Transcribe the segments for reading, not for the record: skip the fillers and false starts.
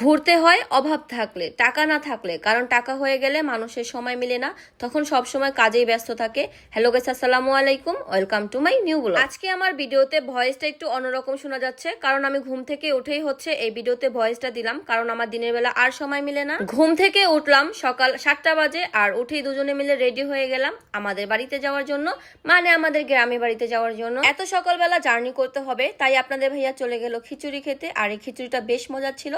ঘুরতে হয় অভাব থাকলে, টাকা না থাকলে। কারণ টাকা হয়ে গেলে মানুষের সময় মিলে না, তখন সব সময় কাজেই ব্যস্ত থাকে। হ্যালো গাইস, আসসালামু আলাইকুম, welcome to my new blog. আজকে আমার ভিডিওতে ভয়েসটা একটু অন্যরকম শোনা যাচ্ছে, কারণ আমি ঘুম থেকে উঠেই হচ্ছে এই ভিডিওতে ভয়েসটা দিলাম, কারণ আমার দিনের বেলা আর সময় মিলে না। ঘুম থেকে উঠলাম সকাল 7টা বাজে, আর উঠেই দুজনে মিলে রেডি হয়ে গেলাম আমাদের বাড়িতে যাওয়ার জন্য, মানে আমাদের গ্রামের বাড়িতে যাওয়ার জন্য। এত সকালবেলা জার্নি করতে হবে, তাই আপনাদের ভাইয়া চলে গেল খিচুড়ি খেতে, আর এই খিচুড়িটা বেশ মজার ছিল।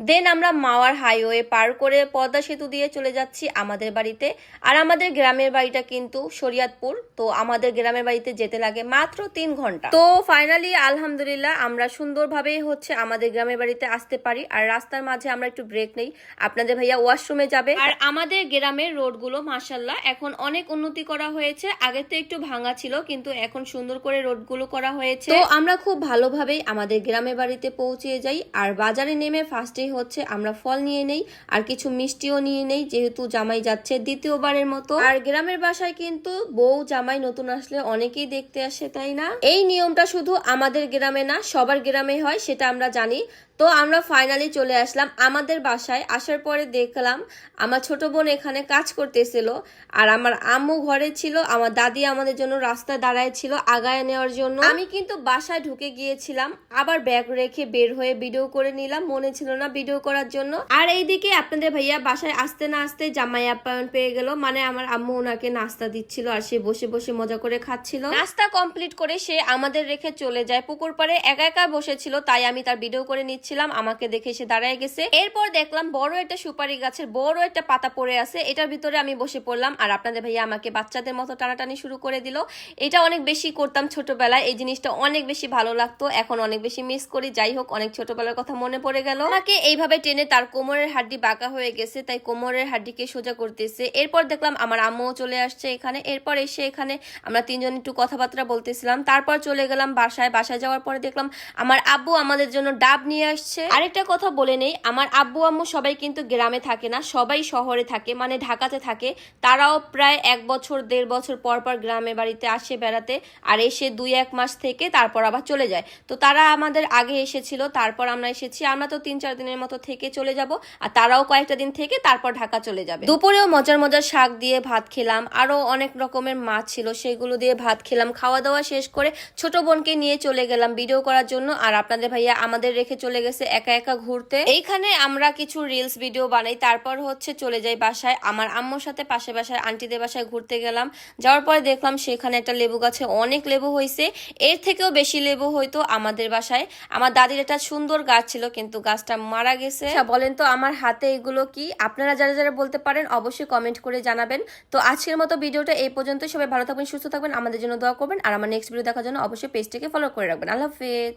দেন আমরা মাওয়ার হাইওয়ে পার করে পদ্মা সেতু দিয়ে চলে যাচ্ছি আমাদের বাড়িতে। আর আমাদের গ্রামের বাড়িটা কিন্তু শরিয়াতপুর, তো আমাদের গ্রামের বাড়িতে যেতে লাগে মাত্র 3 ঘন্টা। তো ফাইনালি আলহামদুলিল্লাহ আমরা সুন্দরভাবেই হচ্ছে আমাদের গ্রামের বাড়িতে আসতে পারি। আর রাস্তার মাঝে আমরা একটু ব্রেক নেই, আপনাদের ভাইয়া ওয়াশরুমে যাবে। আর আমাদের গ্রামের রোডগুলো মাশাআল্লাহ এখন অনেক উন্নতি করা হয়েছে, আগে তো একটু ভাঙা ছিল, কিন্তু এখন সুন্দর করে রোডগুলো করা হয়েছে। তো আমরা খুব ভালোভাবেই আমাদের গ্রামের বাড়িতে পৌঁছে যাই। আর বাজারে নেমে ফার্স্টেই হচ্ছে আমরা ফল নিয়ে নেই, আর কিছু মিষ্টিও নিয়ে নেই, যেহেতু জামাই যাচ্ছে দ্বিতীয়বারের মতো। আর গ্রামের বাসায় কিন্তু বউ জামাই নতুন আসলে অনেকেই দেখতে আসে, তাই না? এই নিয়মটা শুধু আমাদের গ্রামে না, সবার গ্রামে হয়, সেটা আমরা জানি। তো আমরা ফাইনালি চলে আসলাম আমাদের বাসায়। আসার পরে দেখলাম আমার ছোট বোন এখানে কাজ করতেছিল, আর আমার আম্মু ঘরে ছিল, আমার দাদি আমাদের জন্য রাস্তায় দাঁড়ায় ছিল আগায় নেওয়ার জন্য। আমি কিন্তু বাসায় ঢুকে গিয়েছিলাম, আবার ব্যাগ রেখে বের হয়ে ভিডিও করে নিলাম, মনে ছিল না ভিডিও করার জন্য। আর এইদিকে আপনাদের ভাইয়া বাসায় আসতে না আসতে জামাই আপ্যায়ন পেয়ে গেল, মানে আমার আম্মু ওনাকে নাস্তা দিচ্ছিল, আর সে বসে বসে মজা করে খাচ্ছিল। নাস্তা কমপ্লিট করে সে আমাদের রেখে চলে যায় পুকুর পাড়ে, একা একা বসেছিল, তাই আমি তার ভিডিও করে নিচ্ছিলাম। আমাকে দেখে সে দাঁড়ায় গেছে। এরপর দেখলাম বড় একটা সুপারি গাছের বড় একটা পাতা পড়ে আছে, এটার ভিতরে আমি বসে পড়লাম। আর আপনাদের ভাইয়া আমাকে বাচ্চাদের মতো টানাটানি শুরু করে দিল। এটা অনেক বেশি করতাম ছোটবেলায়, এই জিনিসটা অনেক বেশি ভালো লাগতো, এখন অনেক বেশি মিস করি। যাই হোক, অনেক ছোটবেলার কথা মনে পড়ে গেল। আমাকে এইভাবে টেনে তার কোমরের হাড্ডি বাঁকা হয়ে গেছে, তাই কোমরের হাড্ডিকে সোজা করতেছে। এরপর দেখলাম আমার আম্মুও চলে আসছে এখানে। এরপর এসে এখানে আমরা তিনজন একটু কথাবার্তা বলতেছিলাম, তারপর চলে গেলাম বাসায়। বাসায় যাওয়ার পরে দেখলাম আমার আব্বু আমাদের জন্য ডাব নিয়ে আসছে। আরেকটা কথা বলে নেই, আমার আব্বু আম্মু সবাই কিন্তু গ্রামে থাকে না, সবাই শহরে থাকে, মানে ঢাকাতে থাকে। তারাও প্রায় 1 বছর 1.5 বছর পর পর গ্রামে বাড়িতে আসে বেড়াতে, আর এসে 2-1 মাস থেকে তারপর আবার চলে যায়। তো তারা আমাদের আগে এসেছিল, তারপর আমরা এসেছি। আমরা তো 3-4 দিনের মতো থেকে চলে যাব, আর তারাও কয়েকটা দিন থেকে তারপর ঢাকা চলে যাবে। দুপুরেও মজার মজার শাক দিয়ে ভাত খেলাম, আরো অনেক রকমের মাছ ছিল, সেগুলো দিয়ে ভাত খেলাম। খাওয়া দাওয়া শেষ করে ছোট বোনকে নিয়ে চলে গেলাম ভিডিও করার জন্য, আর আপনাদের ভাইয়া আমাদের রেখে চলে গেছে একা একা ঘুরতে। এইখানে আমরা কিছু রিলস ভিডিও বানাই, তারপর হচ্ছে চলে যাই বাসায়। আমার আম্মুর সাথে পাশে বাসায় আন্টিদের বাসায় ঘুরতে গেলাম। যাওয়ার পরে দেখলাম সেখানে একটা লেবু গাছে অনেক লেবু হয়েছে, এর থেকেও বেশি লেবু হয়তো আমাদের বাসায়। আমার দাদির একটা সুন্দর গাছ ছিল, কিন্তু গাছটা মারা গেছে। বলেন তো আমার হাতে এগুলো কি? আপনারা যারা যারা বলতে পারেন অবশ্যই কমেন্ট করে জানাবেন। তো আজকের মতো ভিডিওটা এই পর্যন্ত। সবাই ভালো থাকবেন, সুস্থ থাকবেন, আমাদের জন্য দোয়া করবেন, আর আমার নেক্সট ভিডিও দেখার জন্য অবশ্যই পেজটিকে ফলো করে রাখবেন। আল্লাহ হাফেজ।